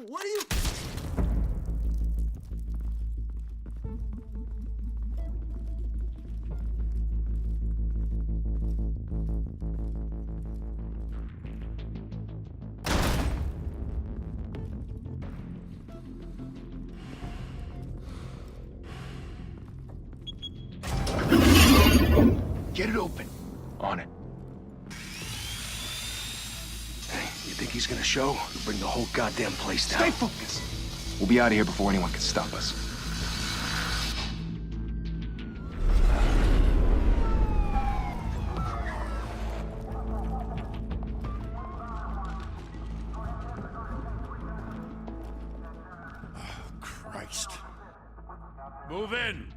What are you... Get it open. On it. Hey, you think he's gonna show? We'll bring the whole goddamn place down. Stay focused. We'll be out of here before anyone can stop us. Christ. Move in!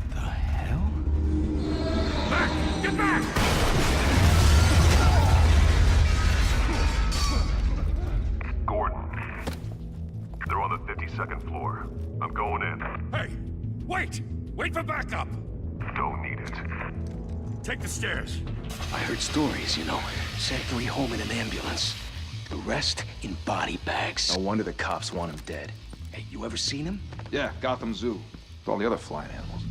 The hell? Back! Get back! Gordon. They're on the 52nd floor. I'm going in. Hey! Wait! Wait for backup! Don't need it. Take the stairs. I heard stories, you know. Sent 3 home in an ambulance. The rest in body bags. No wonder the cops want him dead. Hey, you ever seen him? Yeah, Gotham Zoo. With all the other flying animals.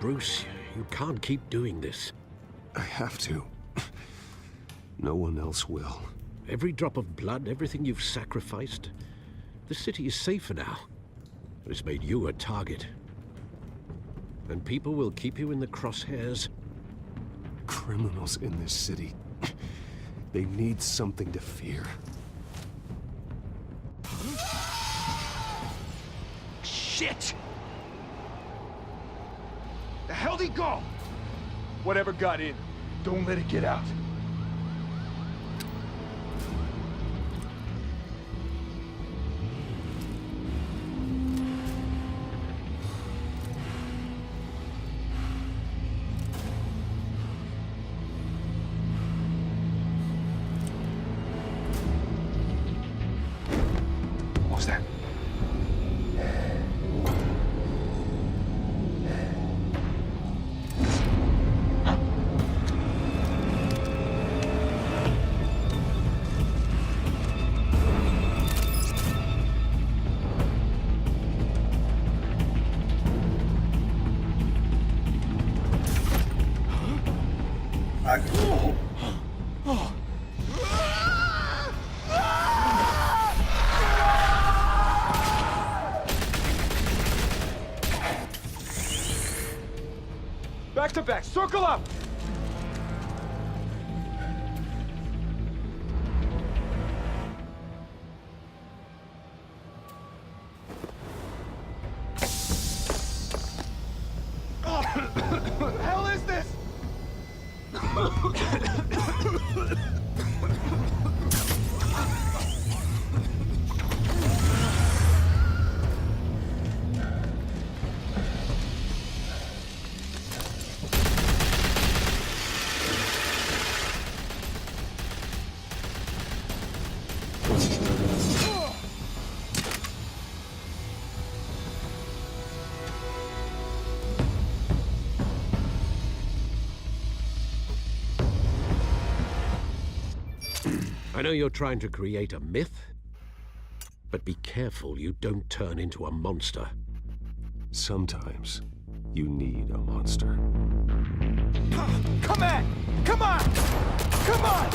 Bruce, you can't keep doing this. I have to. No one else will. Every drop of blood, everything you've sacrificed. The city is safer now. But it's made you a target. And people will keep you in the crosshairs. Criminals in this city. They need something to fear. Shit! The hell'd he go? Whatever got in, don't let it get out. What was that? Back to back, circle up! What the hell is this? I know you're trying to create a myth, but be careful you don't turn into a monster. Sometimes you need a monster. Come on! Come on! Come on!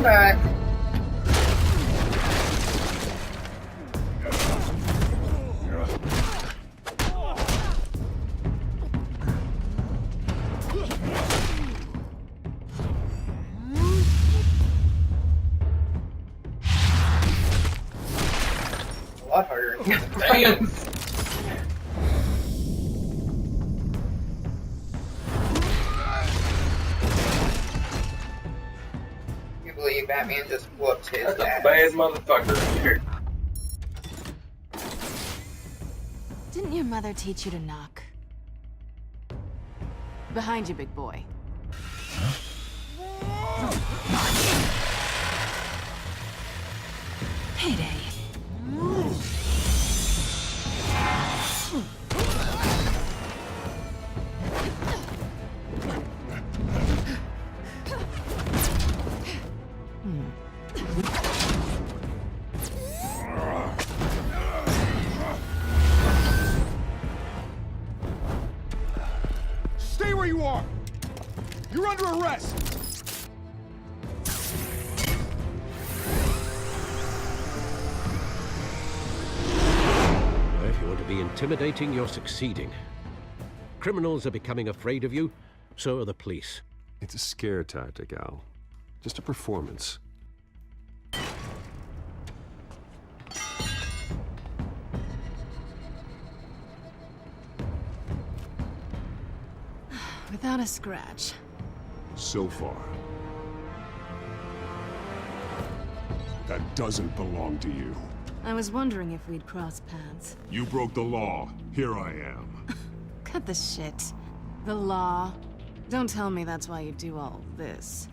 back. A lot harder in Batman. You believe Batman just whoops his ass. That's a bad motherfucker here. Didn't your mother teach you to knock? Behind you, big boy. Payday. Stay where you are! You're under arrest! If you want to be intimidating, you're succeeding. Criminals are becoming afraid of you, so are the police. It's a scare tactic, Al. Just a performance. Without a scratch. So far. That doesn't belong to you. I was wondering if we'd cross paths. You broke the law. Here I am. Cut the shit. The law. Don't tell me that's why you do all this.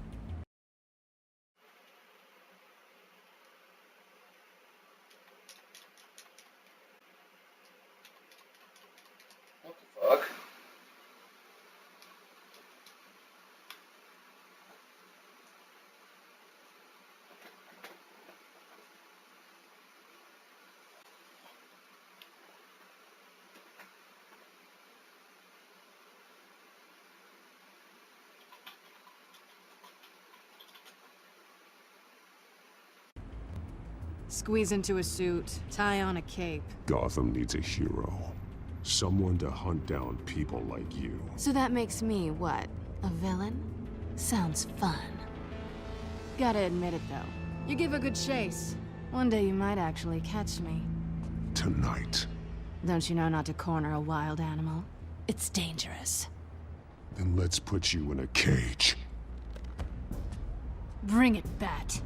What the fuck? Squeeze into a suit, tie on a cape. Gotham needs a hero. Someone to hunt down people like you. So that makes me, what, a villain? Sounds fun. Gotta admit it, though. You give a good chase. One day you might actually catch me. Tonight. Don't you know not to corner a wild animal? It's dangerous. Then let's put you in a cage. Bring it, Bat.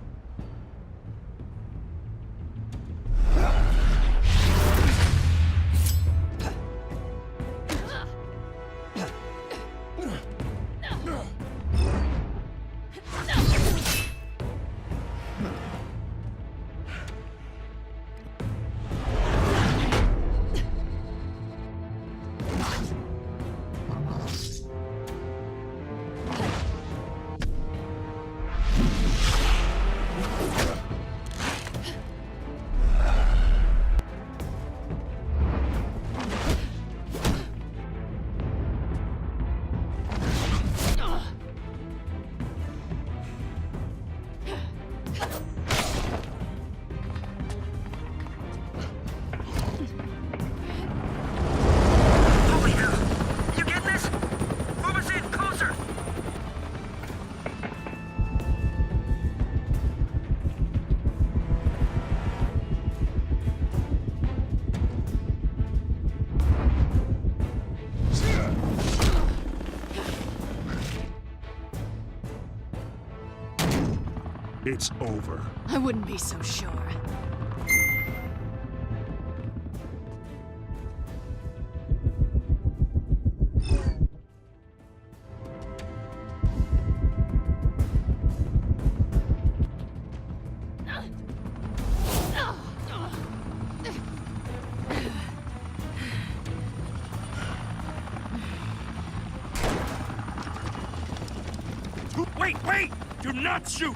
It's over. I wouldn't be so sure. Wait! Do not shoot!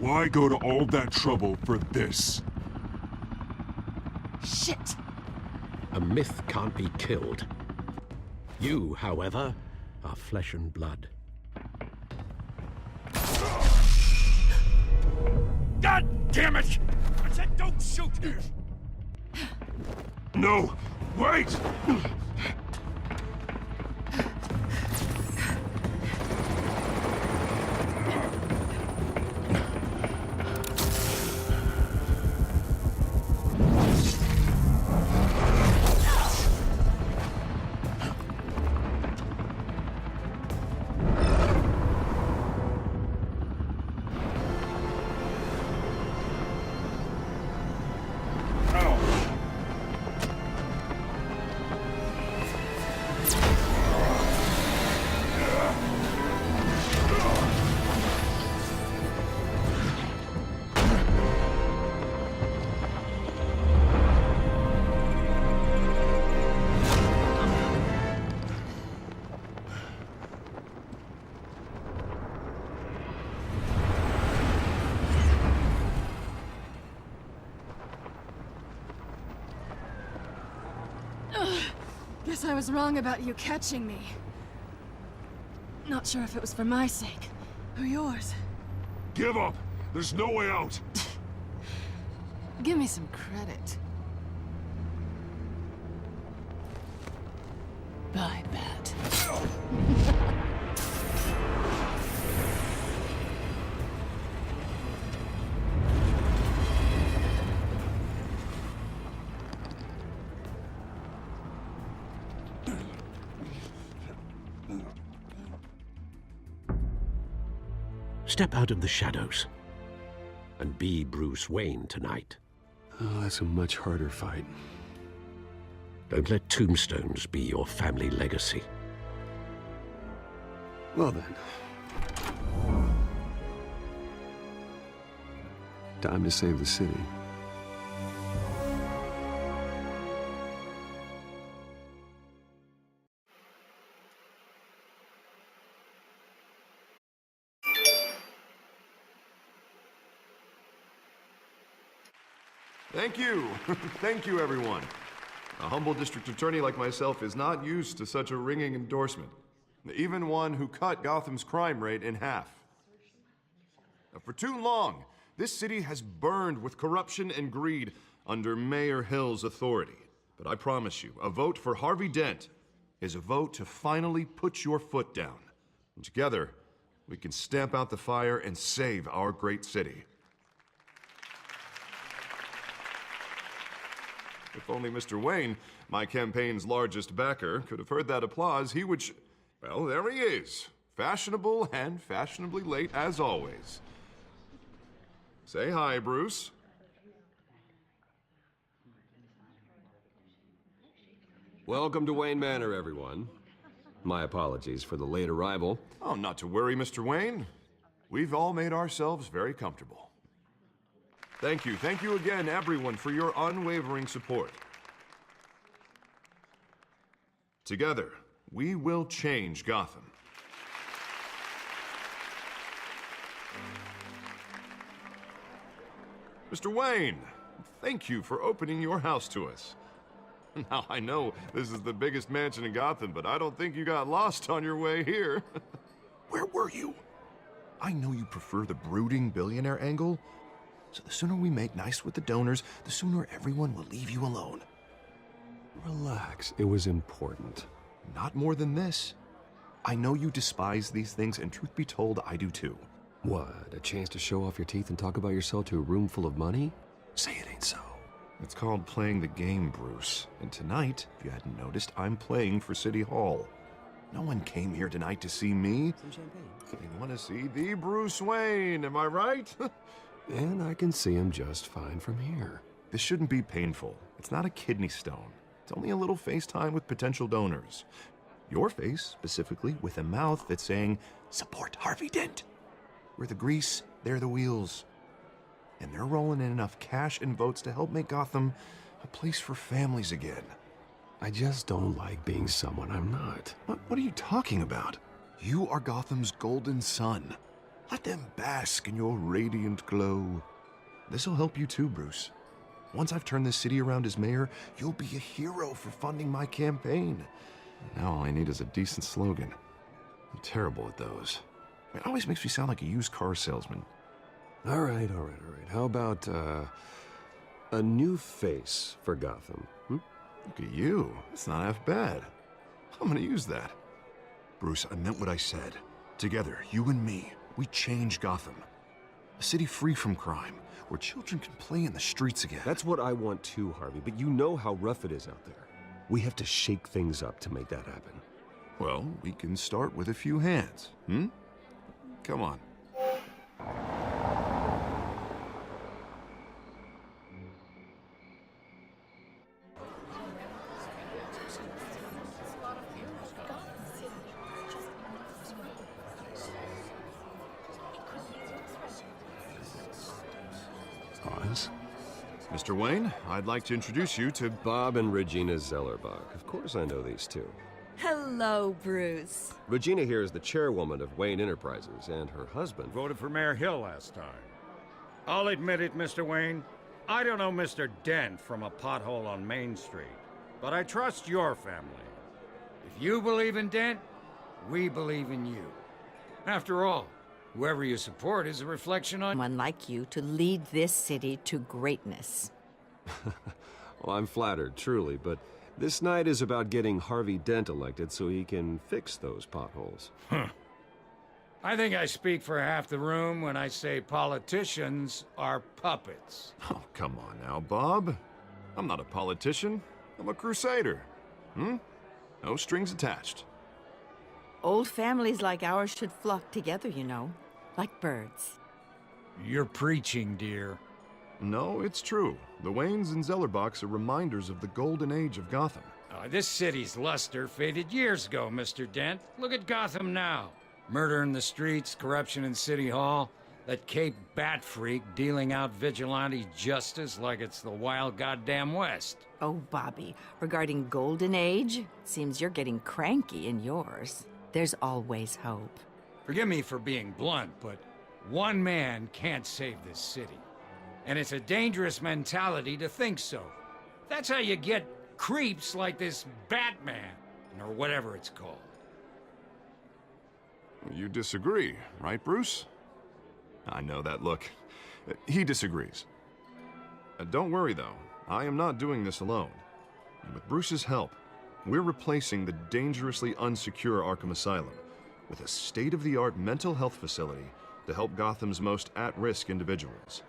Why go to all that trouble for this? Shit! A myth can't be killed. You, however, are flesh and blood. God damn it! I said don't shoot! No! Wait! Guess I was wrong about you catching me. Not sure if it was for my sake, or yours. Give up! There's no way out! Give me some credit. Bye, Bat. Step out of the shadows and be Bruce Wayne tonight. Oh, that's a much harder fight. Don't let tombstones be your family legacy. Well then. Time to save the city. Thank you. Thank you, everyone. A humble district attorney like myself is not used to such a ringing endorsement. Even one who cut Gotham's crime rate in half. For too long, this city has burned with corruption and greed under Mayor Hill's authority. But I promise you, a vote for Harvey Dent is a vote to finally put your foot down. And together, we can stamp out the fire and save our great city. If only Mr. Wayne, my campaign's largest backer, could have heard that applause, he would well, there he is. Fashionable and fashionably late as always. Say hi, Bruce. Welcome to Wayne Manor, everyone. My apologies for the late arrival. Oh, not to worry, Mr. Wayne. We've all made ourselves very comfortable. Thank you again, everyone, for your unwavering support. Together, we will change Gotham. Mr. Wayne, thank you for opening your house to us. Now, I know this is the biggest mansion in Gotham, but I don't think you got lost on your way here. Where were you? I know you prefer the brooding billionaire angle, so the sooner we make nice with the donors, the sooner everyone will leave you alone. Relax, it was important. Not more than this. I know you despise these things, and truth be told, I do too. What, a chance to show off your teeth and talk about yourself to a room full of money? Say it ain't so. It's called playing the game, Bruce. And tonight, if you hadn't noticed, I'm playing for City Hall. No one came here tonight to see me. Some champagne. They want to see the Bruce Wayne, am I right? And I can see him just fine from here. This shouldn't be painful. It's not a kidney stone. It's only a little FaceTime with potential donors. Your face, specifically, with a mouth that's saying, support Harvey Dent. We're the grease, they're the wheels. And they're rolling in enough cash and votes to help make Gotham a place for families again. I just don't like being someone I'm not. What are you talking about? You are Gotham's golden son. Let them bask in your radiant glow. This'll help you too, Bruce. Once I've turned this city around as mayor, you'll be a hero for funding my campaign. Now all I need is a decent slogan. I'm terrible at those. It always makes me sound like a used car salesman. All right. How about, a new face for Gotham? Look at you. It's not half bad. I'm gonna use that. Bruce, I meant what I said. Together, you and me, we change Gotham. A city free from crime, where children can play in the streets again. That's what I want too, Harvey, but you know how rough it is out there. We have to shake things up to make that happen. Well, we can start with a few hands, Come on. Oz? Mr. Wayne, I'd like to introduce you to Bob and Regina Zellerbach. Of course I know these two. Hello, Bruce. Regina here is the chairwoman of Wayne Enterprises, and her husband Voted for Mayor Hill last time. I'll admit it, Mr. Wayne. I don't know Mr. Dent from a pothole on Main Street, but I trust your family. If you believe in Dent, we believe in you. After all, whoever you support is a reflection on Someone like you to lead this city to greatness. Well, I'm flattered, truly, but this night is about getting Harvey Dent elected so he can fix those potholes. I think I speak for half the room when I say politicians are puppets. Oh, come on now, Bob. I'm not a politician. I'm a crusader. No strings attached. Old families like ours should flock together, you know, like birds. You're preaching, dear. No, it's true. The Waynes and Zellerbachs are reminders of the golden age of Gotham. This city's luster faded years ago, Mr. Dent. Look at Gotham now. Murder in the streets, corruption in City Hall, that Cape Bat freak dealing out vigilante justice like it's the wild goddamn West. Oh, Bobby, regarding Golden Age, seems you're getting cranky in yours. There's always hope. Forgive me for being blunt, but one man can't save this city. And it's a dangerous mentality to think so. That's how you get creeps like this Batman, or whatever it's called. You disagree, right, Bruce? I know that look. He disagrees. Don't worry, though. I am not doing this alone. And with Bruce's help, we're replacing the dangerously unsecure Arkham Asylum with a state-of-the-art mental health facility to help Gotham's most at-risk individuals.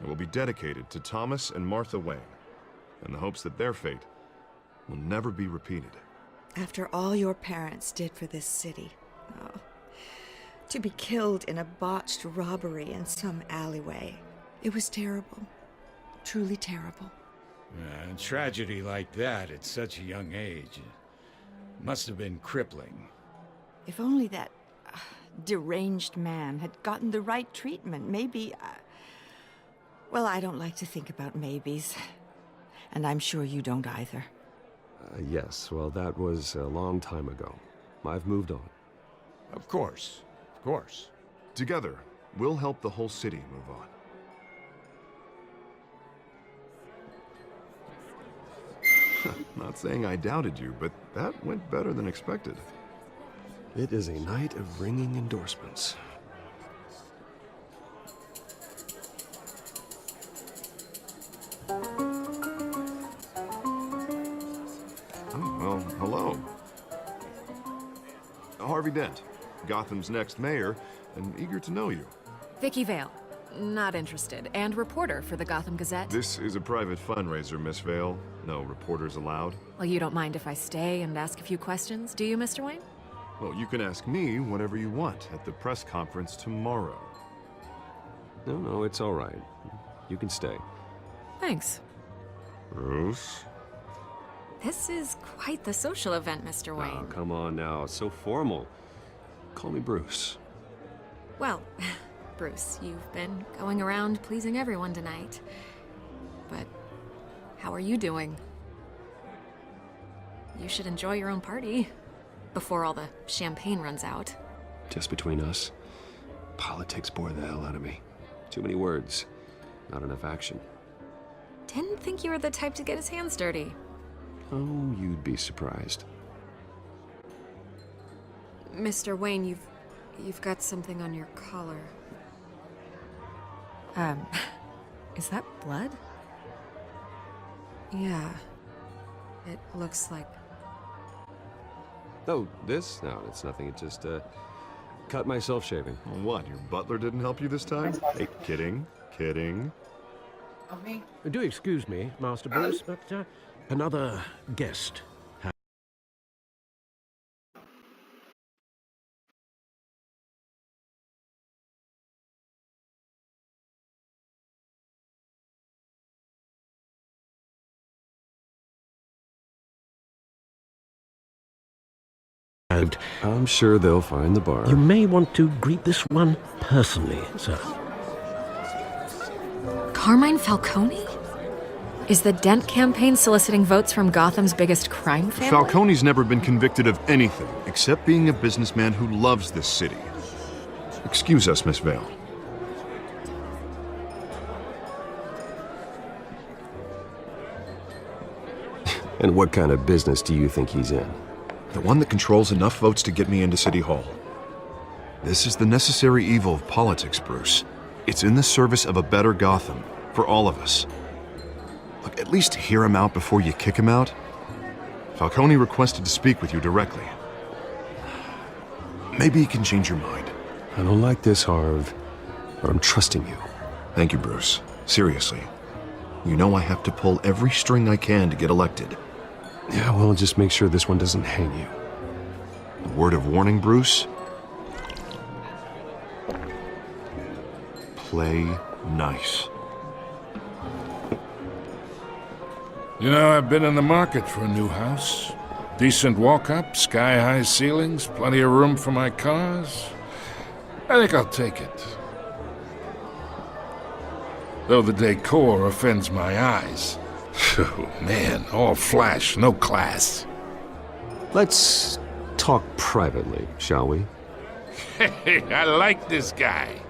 It will be dedicated to Thomas and Martha Wayne, in the hopes that their fate will never be repeated. After all your parents did for this city, to be killed in a botched robbery in some alleyway, it was terrible. Truly terrible. A tragedy like that at such a young age must have been crippling. If only that deranged man had gotten the right treatment, maybe... Well, I don't like to think about maybes. And I'm sure you don't either. Yes, well, that was a long time ago. I've moved on. Of course. Of course. Together, we'll help the whole city move on. Not saying I doubted you, but that went better than expected. It is a night of ringing endorsements. Well, hello. Harvey Dent, Gotham's next mayor, and eager to know you. Vicky Vale. Not interested. And reporter for the Gotham Gazette. This is a private fundraiser, Miss Vale. No reporters allowed. Well, you don't mind if I stay and ask a few questions, do you, Mr. Wayne? Well, you can ask me whatever you want at the press conference tomorrow. No, it's all right. You can stay. Thanks. Bruce? This is quite the social event, Mr. Wayne. Oh, come on now. It's so formal. Call me Bruce. Well, Bruce, you've been going around pleasing everyone tonight. But how are you doing? You should enjoy your own party before all the champagne runs out. Just between us, Politics bore the hell out of me. Too many words, not enough action. Didn't think you were the type to get his hands dirty. Oh, you'd be surprised. Mr. Wayne, you've got something on your collar. Is that blood? Yeah. It looks like... Oh, this? No, it's nothing. It just, cut myself shaving. What, your butler didn't help you this time? Hey, kidding. Me? Do excuse me, Master Bruce, but another guest. And I'm sure they'll find the bar. you may want to greet this one personally, sir. Carmine Falcone? Is the Dent campaign soliciting votes from Gotham's biggest crime family? Falcone's never been convicted of anything except being a businessman who loves this city. Excuse us, Miss Vale. And what kind of business do you think he's in? The one that controls enough votes to get me into City Hall. This is the necessary evil of politics, Bruce. It's in the service of a better Gotham, for all of us. Look, at least hear him out before you kick him out. Falcone requested to speak with you directly. Maybe he can change your mind. I don't like this, Harv, but I'm trusting you. Thank you, Bruce. Seriously. You know I have to pull every string I can to get elected. Yeah, well, just make sure this one doesn't hang you. A word of warning, Bruce? Play nice. You know, I've been in the market for a new house. Decent walk-up, sky-high ceilings, plenty of room for my cars. I think I'll take it. Though the decor offends my eyes. Oh, man, all flash, no class. Let's talk privately, shall we? Hey, I like this guy.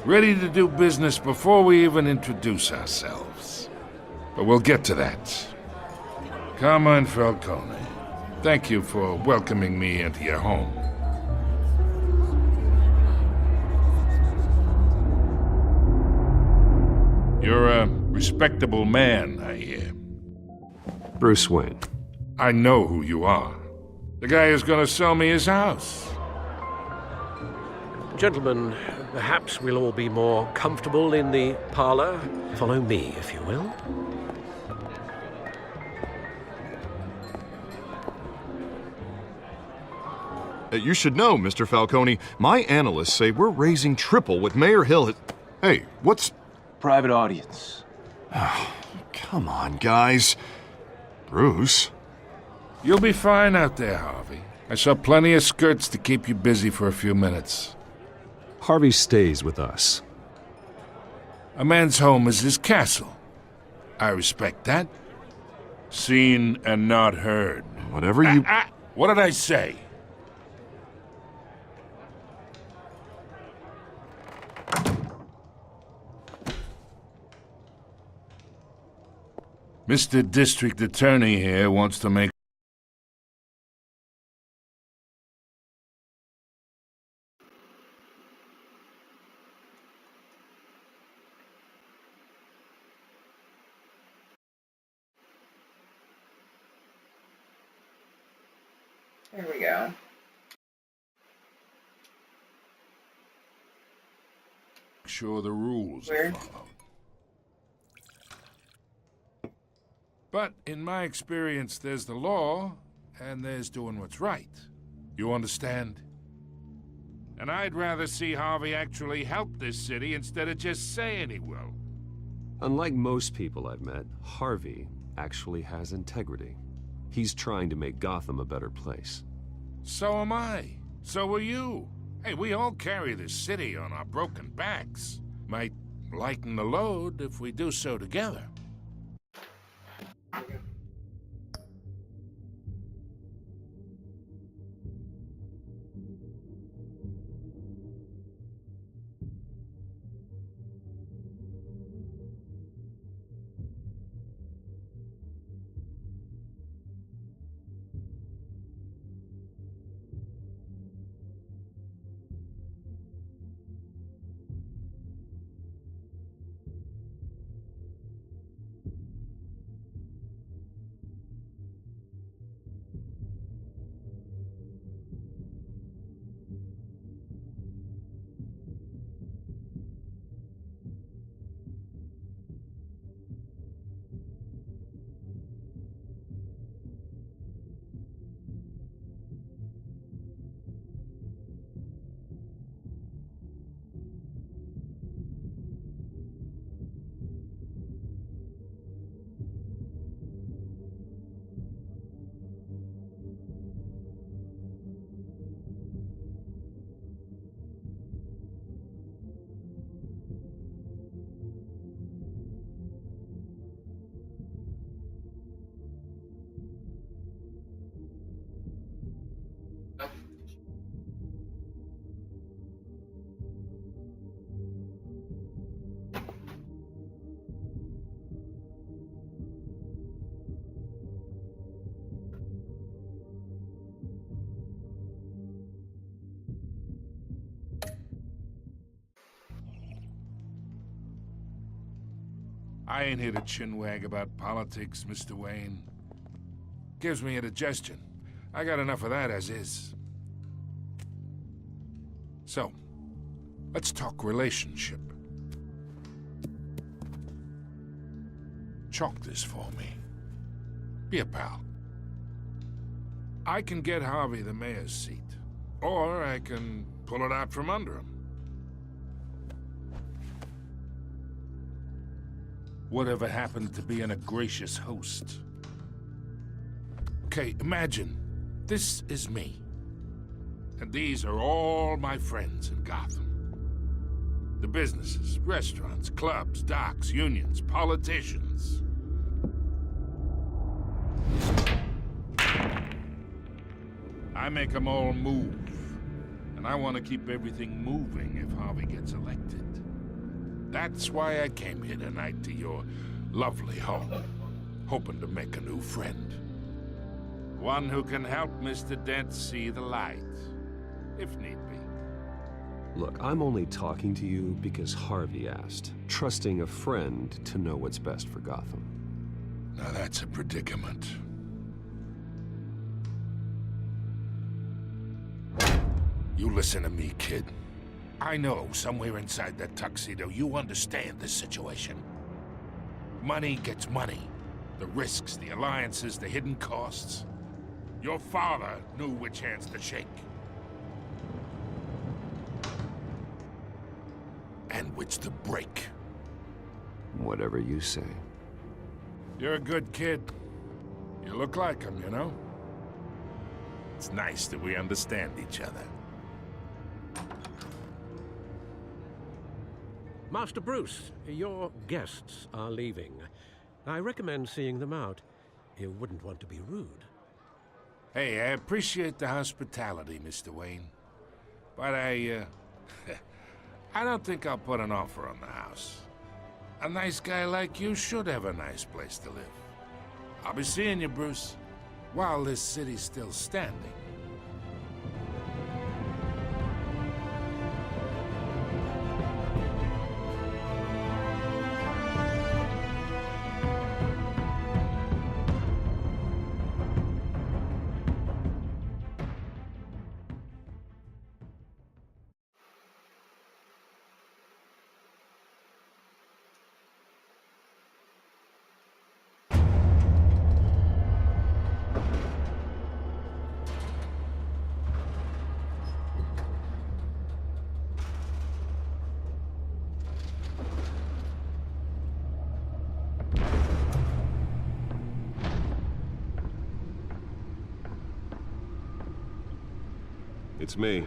Ready to do business before we even introduce ourselves. But we'll get to that. Carmine Falcone, thank you for welcoming me into your home. You're a respectable man, I hear. Bruce Wayne. I know who you are. The guy who's gonna sell me his house. Gentlemen, perhaps we'll all be more comfortable in the parlor. Follow me, if you will. You should know, Mr. Falcone, my analysts say we're raising triple what Mayor Hill. Hey, what's... Private audience. Oh, come on, guys. Bruce? You'll be fine out there, Harvey. I saw plenty of skirts to keep you busy for a few minutes. Harvey stays with us. A man's home is his castle. I respect that. Seen and not heard. Whatever you... What did I say? Mr. District Attorney here wants to make... There we go. Sure the rules are followed. But in my experience, there's the law, and there's doing what's right. You understand? And I'd rather see Harvey actually help this city instead of just saying he will. Unlike most people I've met, Harvey actually has integrity. He's trying to make Gotham a better place. So am I. So are you. Hey, we all carry this city on our broken backs. Might lighten the load if we do so together. I ain't here to chinwag about politics, Mr. Wayne. Gives me indigestion. I got enough of that as is. So, let's talk relationship. Chalk this for me. Be a pal. I can get Harvey the mayor's seat, or I can pull it out from under him. Whatever happened to being a gracious host? Okay, imagine this is me. And these are all my friends in Gotham. The businesses, restaurants, clubs, docks, unions, politicians. I make them all move. And I want to keep everything moving if Harvey gets elected. That's why I came here tonight to your lovely home, hoping to make a new friend. One who can help Mr. Dent see the light, if need be. Look, I'm only talking to you because Harvey asked, trusting a friend to know what's best for Gotham. Now that's a predicament. You listen to me, kid. I know somewhere inside that tuxedo you understand this situation. Money gets money. The risks, the alliances, the hidden costs. Your father knew which hands to shake. And which to break. Whatever you say. You're a good kid. You look like him, you know? It's nice that we understand each other. Master Bruce, your guests are leaving. I recommend seeing them out. You wouldn't want to be rude. Hey, I appreciate the hospitality, Mr. Wayne. But I don't think I'll put an offer on the house. A nice guy like you should have a nice place to live. I'll be seeing you, Bruce, while this city's still standing. It's me.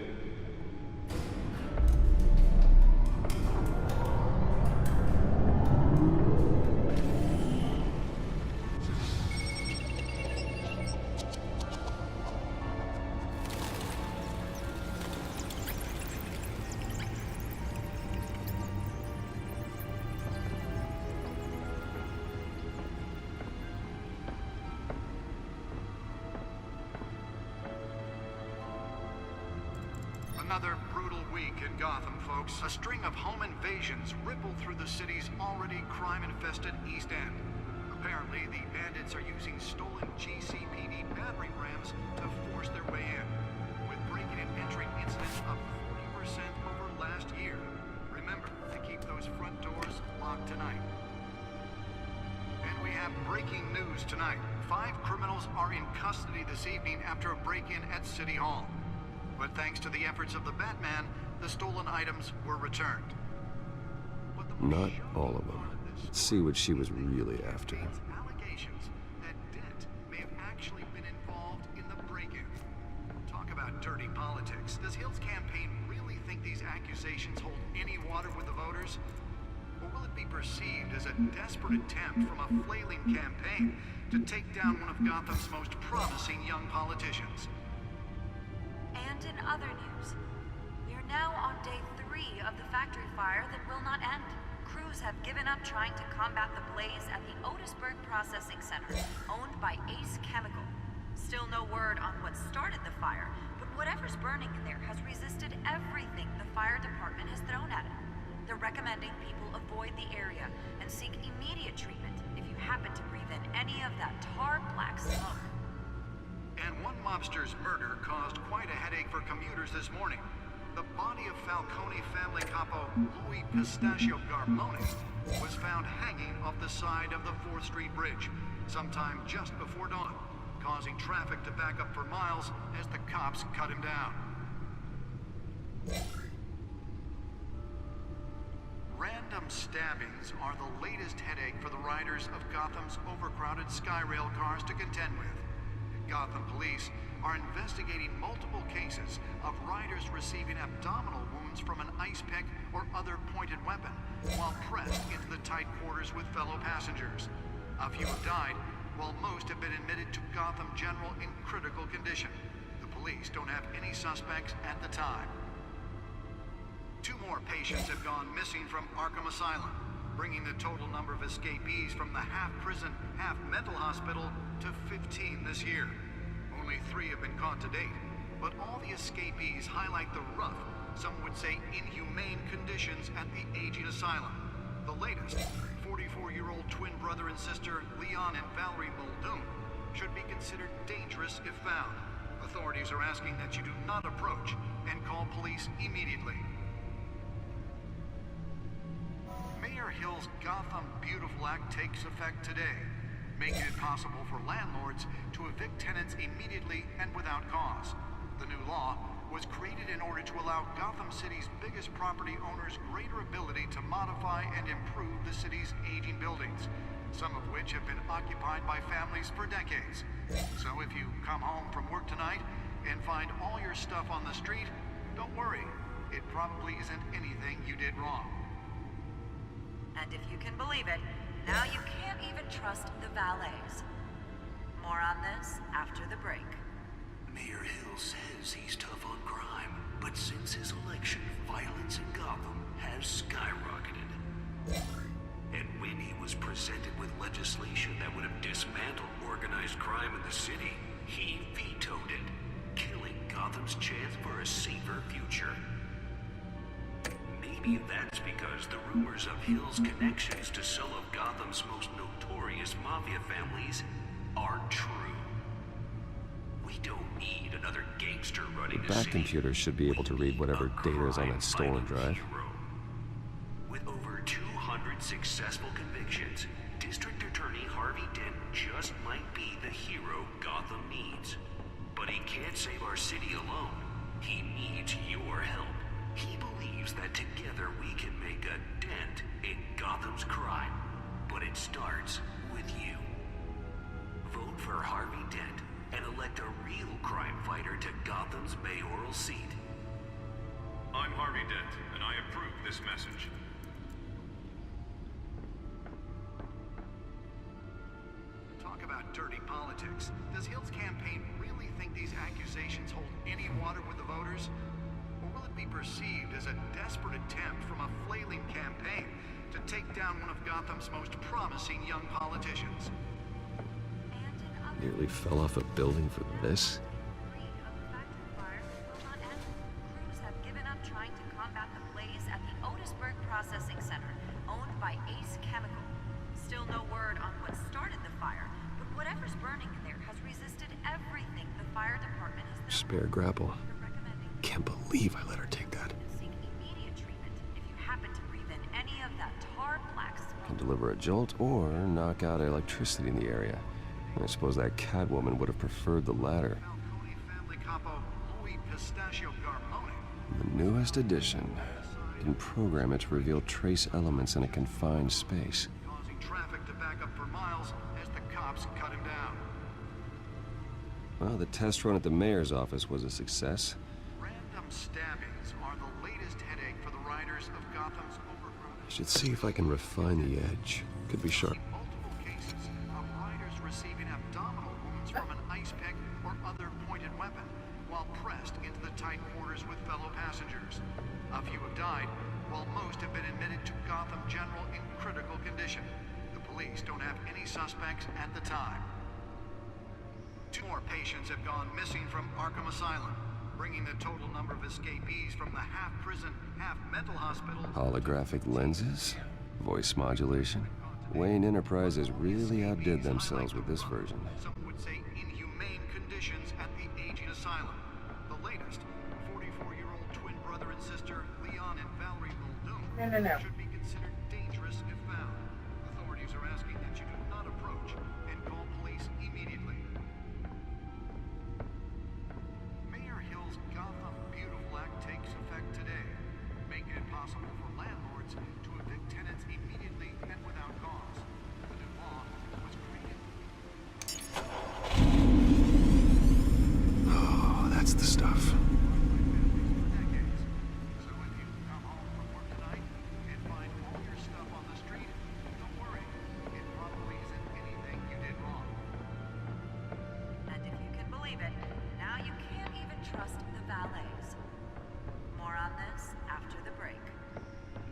Another brutal week in Gotham, folks. A string of home invasions ripple through the city's already crime-infested East End. Apparently, the bandits are using stolen GCPD battering rams to force their way in, with breaking and entering incidents up 40% over last year. Remember to keep those front doors locked tonight. And we have breaking news tonight. 5 criminals are in custody this evening after a break-in at City Hall. But thanks to the efforts of the Batman, the stolen items were returned. Not all of them. Let's see what she was really after. Allegations that Dent may have actually been involved in the break-in. Talk about dirty politics. Does Hill's campaign really think these accusations hold any water with the voters? Or will it be perceived as a desperate attempt from a flailing campaign to take down one of Gotham's most promising young politicians? And in other news, we are now on day 3 of the factory fire that will not end. Crews have given up trying to combat the blaze at the Otisburg Processing Center, owned by Ace Chemical. Still no word on what started the fire, but whatever's burning in there has resisted everything the fire department has thrown at it. The We're recommending people avoid the area and seek immediate treatment if you happen to breathe in any of that tar black smoke. And one mobster's murder caused quite a headache for commuters this morning. The body of Falcone family capo Louis Pistachio Garmone was found hanging off the side of the 4th Street Bridge sometime just before dawn, causing traffic to back up for miles as the cops cut him down. Random stabbings are the latest headache for the riders of Gotham's overcrowded Skyrail cars to contend with. Gotham police are investigating multiple cases of riders receiving abdominal wounds from an ice pick or other pointed weapon while pressed into the tight quarters with fellow passengers. A few have died, while most have been admitted to Gotham General in critical condition. The police don't have any suspects at the time. 2 more patients have gone missing from Arkham Asylum, bringing the total number of escapees from the half-prison, half-mental hospital to 15 this year. Only 3 have been caught to date, but all the escapees highlight the rough, some would say inhumane conditions at the aging asylum. The latest, 44-year-old twin brother and sister Leon and Valerie Muldoon, should be considered dangerous if found. Authorities are asking that you do not approach and call police immediately. Mayor Hill's Gotham Beautiful Act takes effect today, making it possible for landlords to evict tenants immediately and without cause. The new law was created in order to allow Gotham City's biggest property owners greater ability to modify and improve the city's aging buildings, some of which have been occupied by families for decades. So if you come home from work tonight and find all your stuff on the street, don't worry. It probably isn't anything you did wrong. And if you can believe it, now you can't even trust the valets. More on this after the break. Mayor Hill says he's tough on crime, but since his election, violence in Gotham has skyrocketed. And when he was presented with legislation that would have dismantled organized crime in the city, he vetoed it, killing Gotham's chance for a safer future. Maybe that's because the rumors of Hill's connections to some of Gotham's most notorious mafia families are true. We don't need another gangster running the That city. computer should be able to read whatever data is on that stolen drive. With over 200 successful convictions, District Attorney Harvey Dent just might be the hero Gotham needs. But he can't save our city alone. He needs your help. He believes that together we can make a dent in Gotham's crime. But it starts with you. Vote for Harvey Dent and elect a real crime fighter to Gotham's mayoral seat. I'm Harvey Dent, and I approve this message. Talk about dirty politics. Does Hill's campaign really think these accusations hold any water with the voters? Or will it be perceived as a desperate attempt from a flailing campaign to take down one of Gotham's most promising young politicians? Nearly fell off a building for this? Crews have given up trying to combat the blaze at the Otisburg Processing Center, owned by Ace Chemical. Still no word on what started the fire, but whatever's burning in there has resisted everything the fire department has done. Spare grapple. Can't believe I let her take that. Seek immediate treatment if you happen to breathe in any of that tar black smoke. Can deliver a jolt or knock out electricity in the area. I suppose that Catwoman would have preferred the latter. Family capo Louis Pistachio Garmone. The newest addition. Can program it to reveal trace elements in a confined space. Causing traffic to back up for miles as the cops cut him down. Well, the test run at the mayor's office was a success. Random stabbings are the latest headache for the riders of Gotham's overcrowded. I should see if I can refine the edge. Could be sharp. Multiple cases of riders receiving abdominal wounds from an ice pick or other pointed weapon while pressed into the tight quarters with fellow passengers. A few have died, while most have been admitted to Gotham General in critical condition. The police don't have any suspects at the time. 2 more patients have gone missing from Arkham Asylum, bringing the total number of escapees from the half-prison, half-mental hospital... Holographic lenses? Voice modulation? Wayne Enterprises really outdid themselves with this version. Some would say inhumane conditions at the aging asylum. The latest, 44-year-old twin brother and sister, Leon and Valerie Muldoon, No. should be considered dangerous if found. Authorities are asking that you do not approach and call police immediately. Mayor Hill's Gotham Beautiful Act takes effect today, making it possible for landlords to evict tenants immediately and without cause. The new law was created. Oh, that's the stuff. And if you can believe it, now you can't even trust the valets. More on this after the break.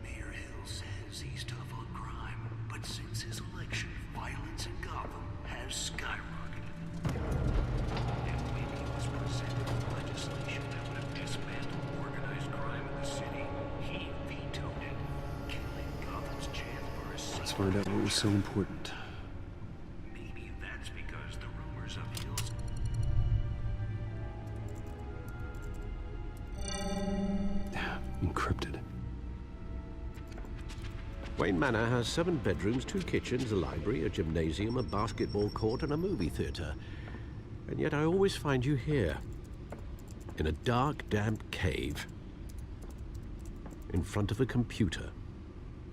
Mayor Hill says he's tough on crime, but since his election, violence in Gotham has skyrocketed. And when he was presented with legislation that would have dismantled organized crime in the city, he vetoed it, killing Gotham's chance for a Let's find out what was so important. Maybe that's because the rumors of Hill's... Encrypted. Wayne Manor has 7 bedrooms, 2 kitchens, a library, a gymnasium, a basketball court, and a movie theater. And yet I always find you here, in a dark, damp cave, in front of a computer.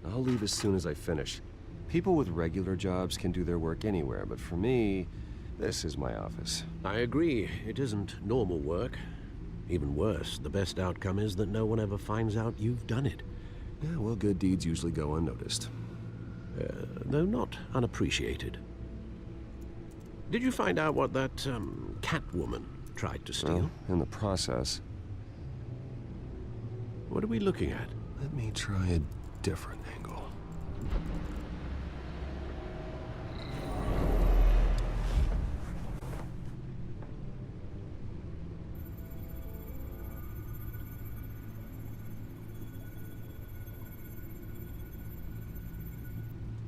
I'll leave as soon as I finish. People with regular jobs can do their work anywhere, but for me, this is my office. I agree, it isn't normal work. Even worse, the best outcome is that no one ever finds out you've done it. Yeah, well, good deeds usually go unnoticed. Though not unappreciated. Did you find out what that, Catwoman tried to steal? Well, in the process. What are we looking at? Let me try a different angle.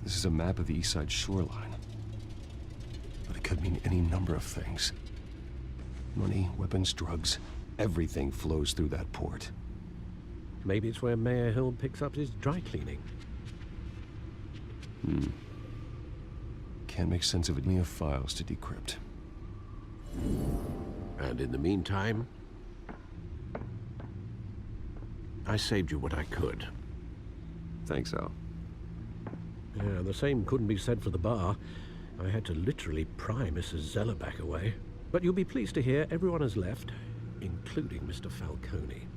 This is a map of the East Side shoreline. But it could mean any number of things. Money, weapons, drugs, everything flows through that port. Maybe it's where Mayor Hill picks up his dry cleaning. Can't make sense of it. We have files to decrypt. And in the meantime, I saved you what I could. Thanks, Al. Yeah, the same couldn't be said for the bar. I had to literally pry Mrs. Zeller back away. But you'll be pleased to hear everyone has left, including Mr. Falcone.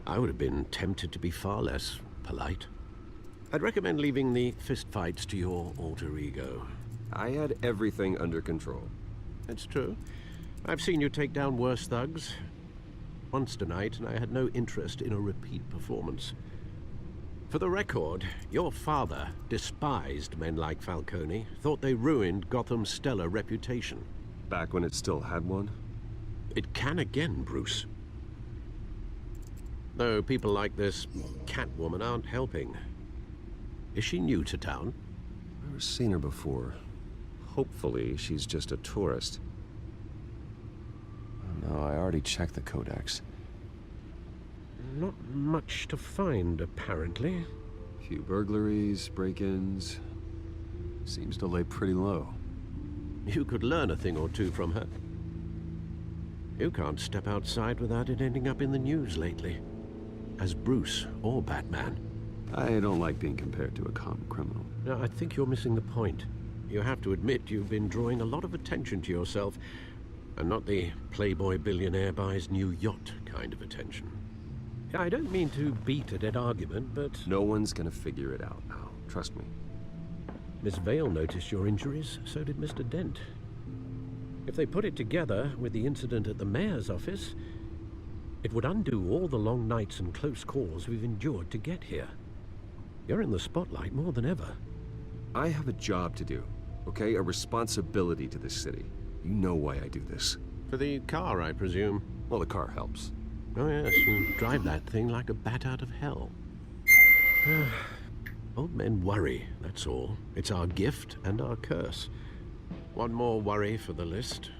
I would have been tempted to be far less polite. I'd recommend leaving the fistfights to your alter ego. I had everything under control. It's true. I've seen you take down worse thugs. Once tonight, and I had no interest in a repeat performance. For the record, your father despised men like Falcone, thought they ruined Gotham's stellar reputation. Back when it still had one? It can again, Bruce. Though people like this Catwoman aren't helping. Is she new to town? Never seen her before. Hopefully, she's just a tourist. Oh, no, I already checked the codex. Not much to find, apparently. Few burglaries, break-ins. Seems to lay pretty low. You could learn a thing or two from her. You can't step outside without it ending up in the news lately. As Bruce or Batman. I don't like being compared to a common criminal. No, I think you're missing the point. You have to admit you've been drawing a lot of attention to yourself, and not the playboy billionaire buys new yacht kind of attention. I don't mean to beat a dead argument, but... No one's gonna figure it out now. Trust me. Miss Vale noticed your injuries, so did Mr. Dent. If they put it together with the incident at the mayor's office, it would undo all the long nights and close calls we've endured to get here. You're in the spotlight more than ever. I have a job to do, okay? A responsibility to this city. You know why I do this. For the car, I presume. Well, the car helps. Oh yes, you drive that thing like a bat out of hell. Old men worry, that's all. It's our gift and our curse. One more worry for the list.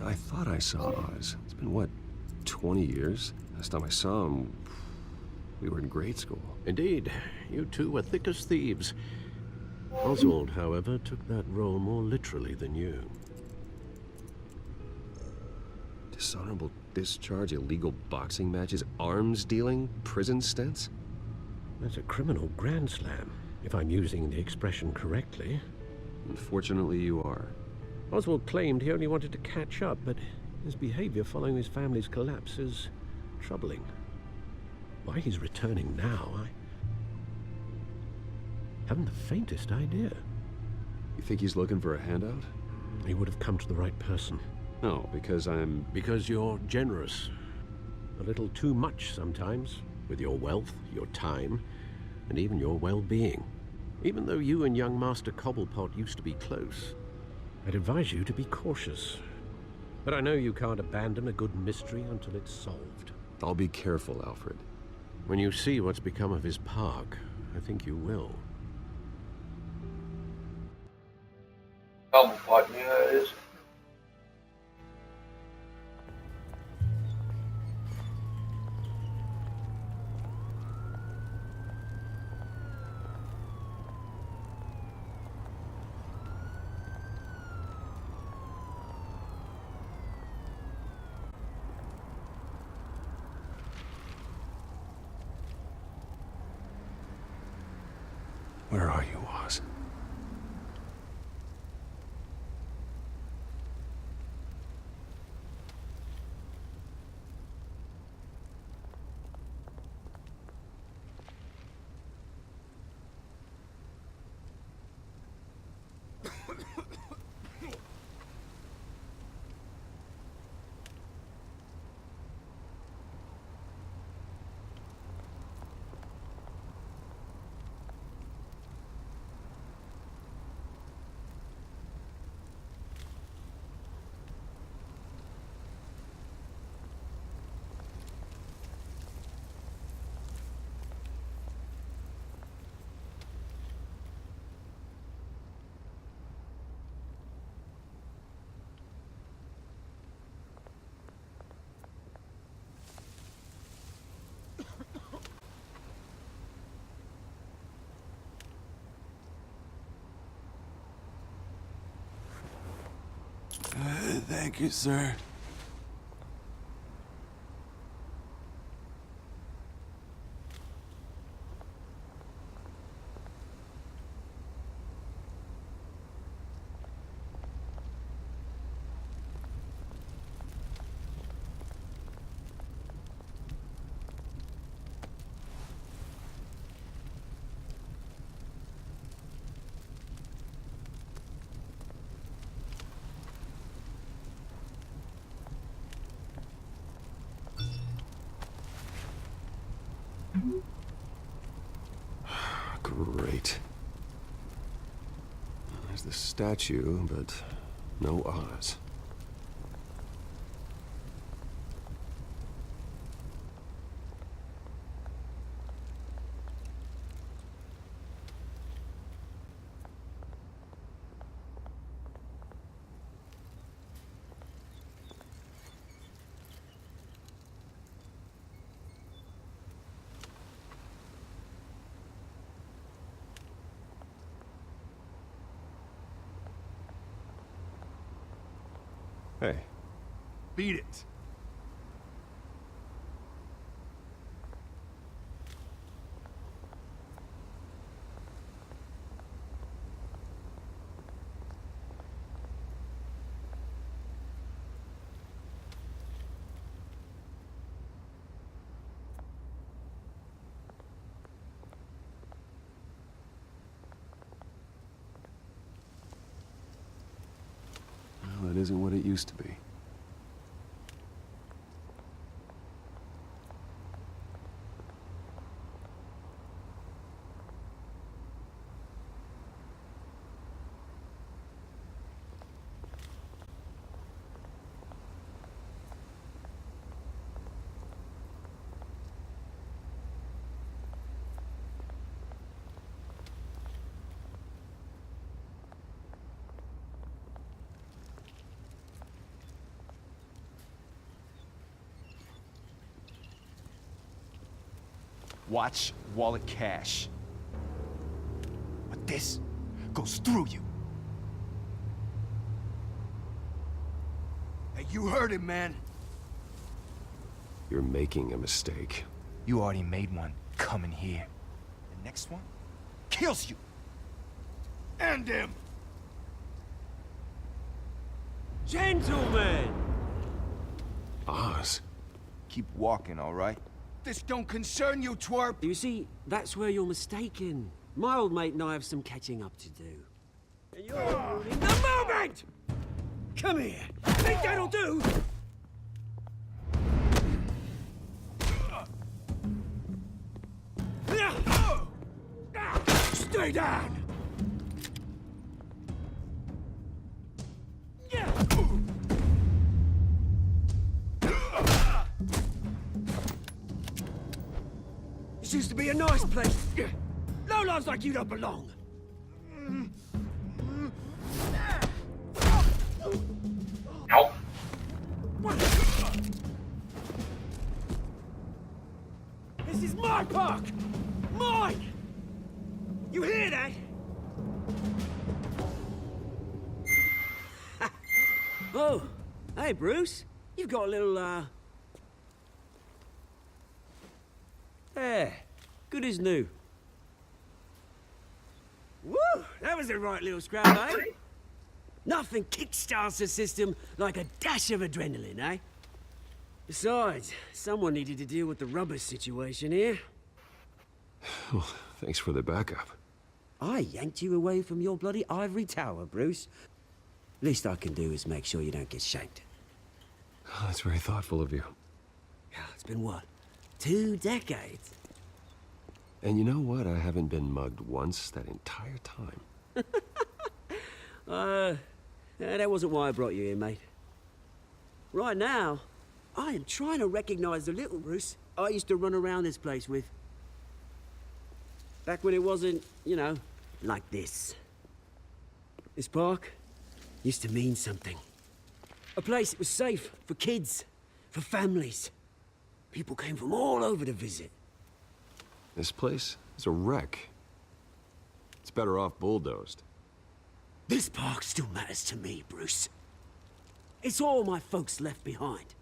I thought I saw Oz. It's been, what, 20 years? Last time I saw him, we were in grade school. Indeed. You two were thick as thieves. Oswald, however, took that role more literally than you. Dishonorable discharge, illegal boxing matches, arms dealing, prison stints? That's a criminal grand slam, if I'm using the expression correctly. Unfortunately, you are. Oswald claimed he only wanted to catch up, but his behavior following his family's collapse is troubling. Why he's returning now, I haven't the faintest idea. You think he's looking for a handout? He would have come to the right person. No, because I'm... Because you're generous. A little too much sometimes, with your wealth, your time, and even your well-being. Even though you and young Master Cobblepot used to be close, I'd advise you to be cautious. But I know you can't abandon a good mystery until it's solved. I'll be careful, Alfred. When you see what's become of his park, I think you will. Cobblepot, you know who it is? Where are you, Oz? Thank you, sir. Great. There's the statue, but no Oz. Hey. Beat it. Well, it isn't what it used to be. Watch, wallet, cash. But this goes through you. Hey, you heard him, man. You're making a mistake. You already made one coming here. The next one kills you. And him. Gentlemen! Oz. Keep walking, all right? This don't concern you, twerp! You see, that's where you're mistaken. My old mate and I have some catching up to do. And you're ruining the moment! Come here. Think that'll do? Stay down! This used to be a nice place. Lowlifes like you don't belong. Ow. This is my park! Mine! You hear that? Oh, hey, Bruce. You've got a little, Yeah, good as new. Woo! That was a right little scrap, eh? Nothing kickstarts the system like a dash of adrenaline, eh? Besides, someone needed to deal with the rubber situation here. Well, thanks for the backup. I yanked you away from your bloody ivory tower, Bruce. Least I can do is make sure you don't get shanked. Oh, that's very thoughtful of you. Yeah, it's been what? 2 decades? And you know what? I haven't been mugged once that entire time. That wasn't why I brought you here, mate. Right now, I am trying to recognize the little Bruce I used to run around this place with. Back when it wasn't, you know, like this. This park used to mean something. A place that was safe for kids, for families. People came from all over to visit. This place is a wreck. It's better off bulldozed. This park still matters to me, Bruce. It's all my folks left behind.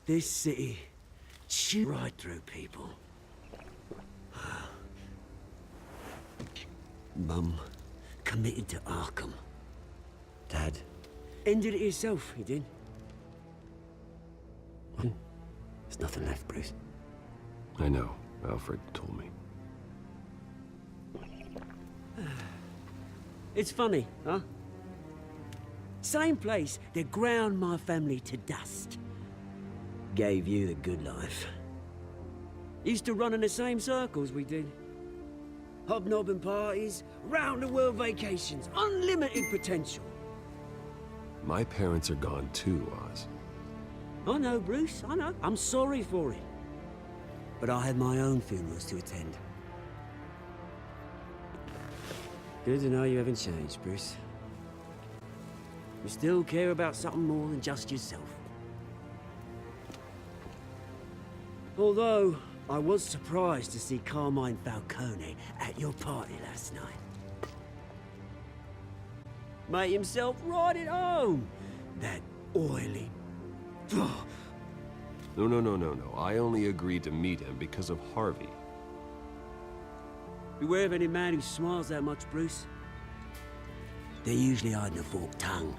This city chewed right through people. Mum committed to Arkham. Dad ended it himself, he did. There's nothing left, Bruce. I know. Alfred told me. It's funny, huh? Same place that ground my family to dust. Gave you the good life. Used to run in the same circles we did. Hobnobbing parties, round-the-world vacations, unlimited potential. My parents are gone too, Oz. I know, Bruce, I know. I'm sorry for it. But I had my own funerals to attend. Good to know you haven't changed, Bruce. You still care about something more than just yourself. Although, I was surprised to see Carmine Falcone at your party last night. Made himself right at home. That oily... No. I only agreed to meet him because of Harvey. Beware of any man who smiles that much, Bruce. They're usually hiding a forked tongue.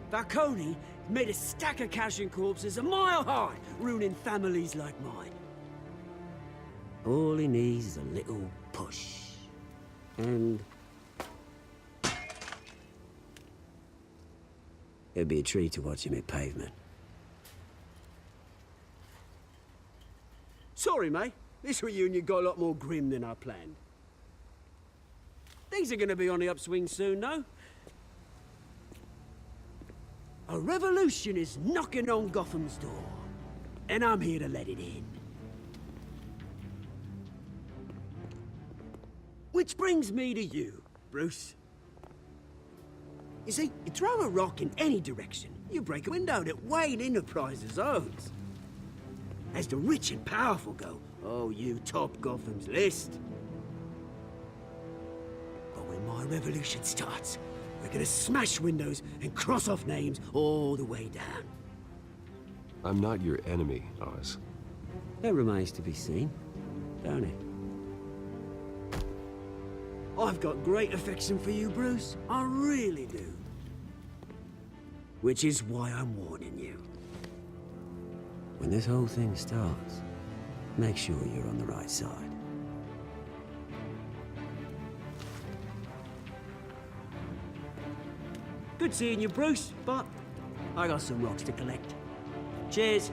Falcone made a stack of cash and corpses a mile high, ruining families like mine. All he needs is a little push. And... it'd be a treat to watch him hit pavement. Sorry, mate. This reunion got a lot more grim than I planned. Things are gonna be on the upswing soon, no? A revolution is knocking on Gotham's door, and I'm here to let it in. Which brings me to you, Bruce. You see, you throw a rock in any direction, you break a window that Wayne Enterprises owns. As the rich and powerful go, oh, you top Gotham's list. But when my revolution starts, we're gonna smash windows and cross off names all the way down. I'm not your enemy, Oz. That remains to be seen, don't it? I've got great affection for you, Bruce. I really do. Which is why I'm warning you. When this whole thing starts, make sure you're on the right side. Good seeing you, Bruce, but I got some rocks to collect. Cheers.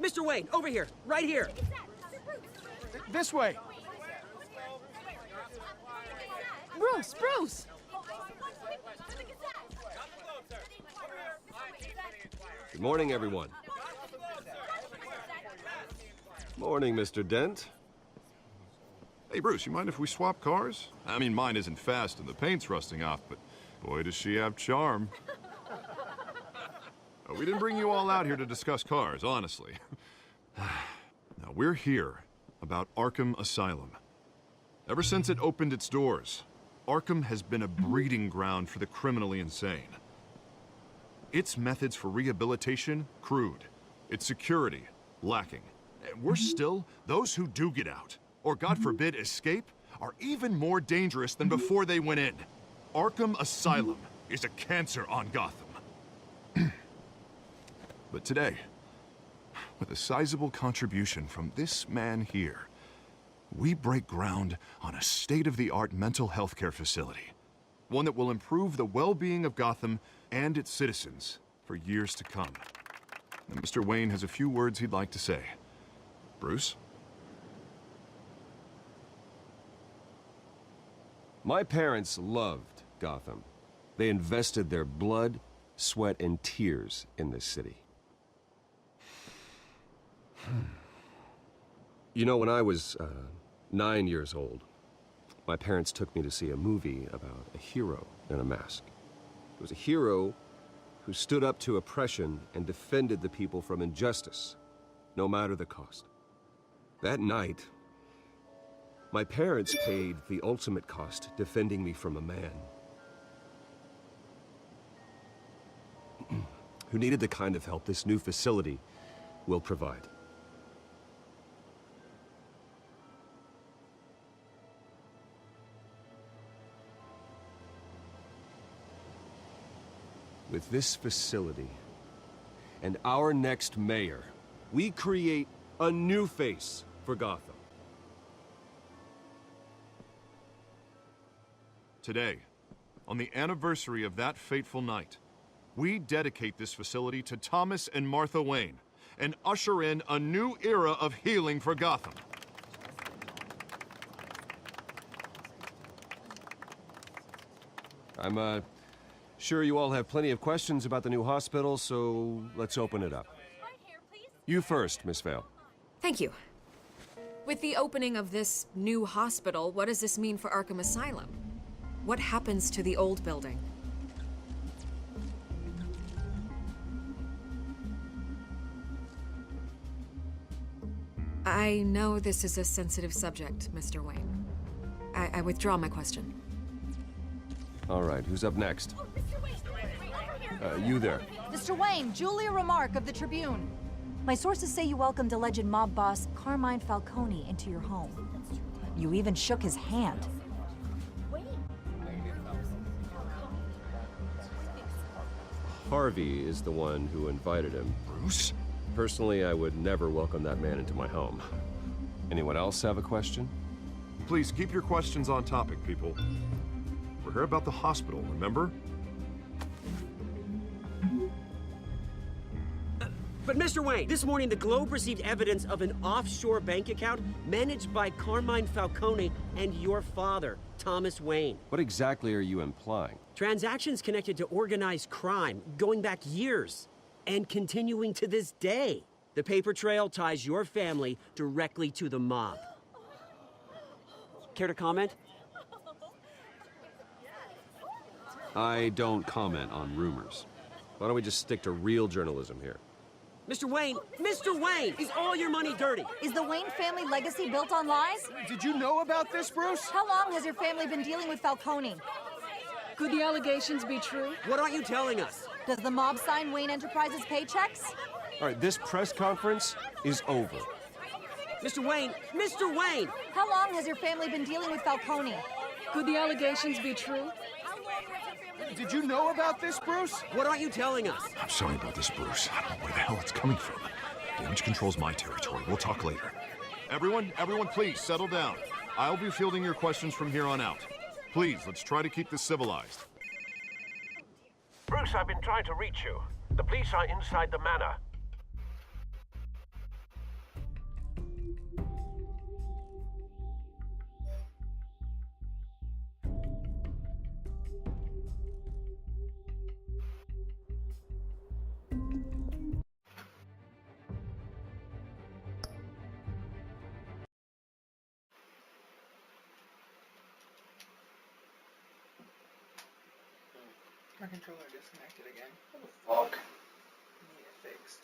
Mr. Wayne, over here, right here. This way. Bruce, Bruce! Good morning, everyone. Morning, Mr. Dent. Hey, Bruce, you mind if we swap cars? I mean, mine isn't fast and the paint's rusting off, but boy, does she have charm. We didn't bring you all out here to discuss cars, honestly. Now, we're here about Arkham Asylum. Ever since it opened its doors, Arkham has been a breeding ground for the criminally insane. Its methods for rehabilitation, crude. Its security, lacking. And worse still, those who do get out, or God forbid escape, are even more dangerous than before they went in. Arkham Asylum is a cancer on Gotham. But today, with a sizable contribution from this man here, we break ground on a state-of-the-art mental health care facility. One that will improve the well-being of Gotham and its citizens for years to come. And Mr. Wayne has a few words he'd like to say. Bruce? My parents loved Gotham. They invested their blood, sweat, and tears in this city. You know, when I was 9 years old, my parents took me to see a movie about a hero in a mask. It was a hero who stood up to oppression and defended the people from injustice, no matter the cost. That night, my parents paid the ultimate cost defending me from a man who needed the kind of help this new facility will provide. With this facility and our next mayor, we create a new face for Gotham. Today, on the anniversary of that fateful night, we dedicate this facility to Thomas and Martha Wayne and usher in a new era of healing for Gotham. I'm sure you all have plenty of questions about the new hospital, so let's open it up. You first, Miss Vale. Thank you. With the opening of this new hospital, what does this mean for Arkham Asylum? What happens to the old building? I know this is a sensitive subject, Mr. Wayne. I withdraw my question. All right, who's up next? You there. Mr. Wayne, Julia Remark of the Tribune. My sources say you welcomed alleged mob boss Carmine Falcone into your home. You even shook his hand. Harvey is the one who invited him. Bruce? Personally, I would never welcome that man into my home. Anyone else have a question? Please keep your questions on topic, people. We're here about the hospital, remember? But Mr. Wayne, this morning the Globe received evidence of an offshore bank account managed by Carmine Falcone and your father, Thomas Wayne. What exactly are you implying? Transactions connected to organized crime, going back years, and continuing to this day. The paper trail ties your family directly to the mob. Care to comment? I don't comment on rumors. Why don't we just stick to real journalism here? Mr. Wayne, is all your money dirty? Is the Wayne family legacy built on lies? Did you know about this, Bruce? How long has your family been dealing with Falcone? Could the allegations be true? What aren't you telling us? Does the mob sign Wayne Enterprises paychecks? All right, this press conference is over. Mr. Wayne! How long has your family been dealing with Falcone? Could the allegations be true? Did you know about this, Bruce? What aren't you telling us? I'm sorry about this, Bruce. I don't know where the hell it's coming from. Damage control's my territory. We'll talk later. Everyone, please settle down. I'll be fielding your questions from here on out. Please, let's try to keep this civilized. Bruce, I've been trying to reach you. The police are inside the manor. My controller disconnected again. What the fuck? Need it fixed.